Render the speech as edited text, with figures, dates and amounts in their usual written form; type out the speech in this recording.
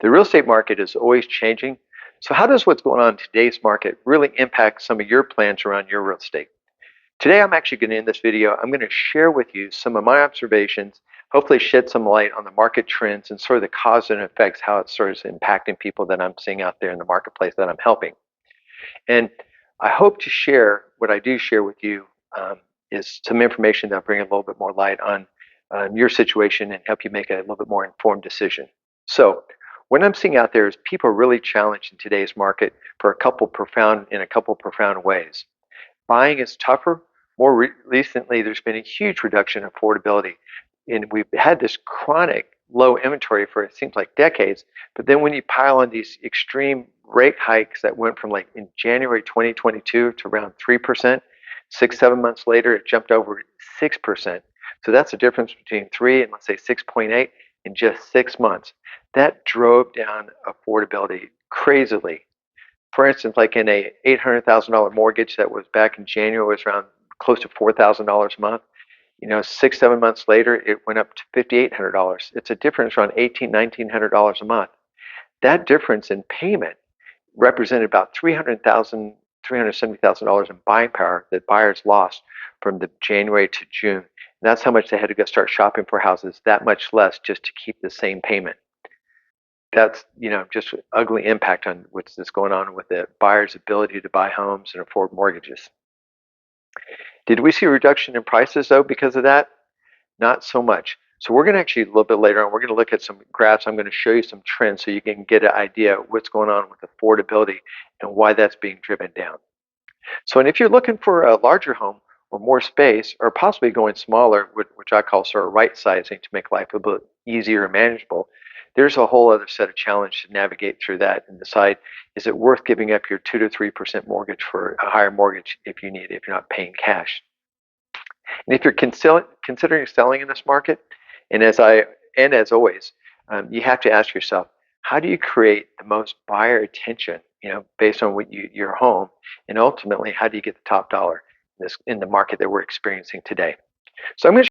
The real estate market is always changing. So, how does what's going on in today's market really impact some of your plans around your real estate? Today, I'm actually going to, in this video, I'm going to share with you some of my observations, hopefully shed some light on the market trends and sort of the cause and effects, how it's sort of impacting people that I'm seeing out there in the marketplace that I'm helping. And I hope to share what I do share with you is some information that'll bring a little bit more light on your situation and help you make a little bit more informed decision. So, what I'm seeing out there is people are really challenged in today's market for a couple profound ways. Buying is tougher. More recently, there's been a huge reduction in affordability. And we've had this chronic low inventory for it seems like decades. But then when you pile on these extreme rate hikes that went from like in January 2022 to around 3%, 6, 7 months later, it jumped over 6%. So that's the difference between 3 and let's say 6.8 in just 6 months. That drove down affordability crazily. For instance, like in a $800,000 mortgage that was back in January was around close to $4,000 a month. 6, 7 months later, it went up to $5,800. It's a difference around $1,900 a month. That difference in payment represented about $370,000 in buying power that buyers lost from the January to June. And that's how much they had to go start shopping for houses, that much less just to keep the same payment. That's just an ugly impact on what's going on with the buyer's ability to buy homes and afford mortgages. Did we see a reduction in prices though because of that? Not so much. So we're going to actually a little bit later on, we're going to look at some graphs. I'm going to show you some trends so you can get an idea of what's going on with affordability and why that's being driven down. So, and if you're looking for a larger home or more space, or possibly going smaller, which I call sort of right sizing to make life a bit easier and manageable, there's a whole other set of challenges to navigate through that and decide, is it worth giving up your 2 to 3% mortgage for a higher mortgage if you need it, if you're not paying cash. And if you're considering selling in this market, and as always, you have to ask yourself, how do you create the most buyer attention, based on your home, and ultimately, how do you get the top dollar in the market that we're experiencing today? So I'm going to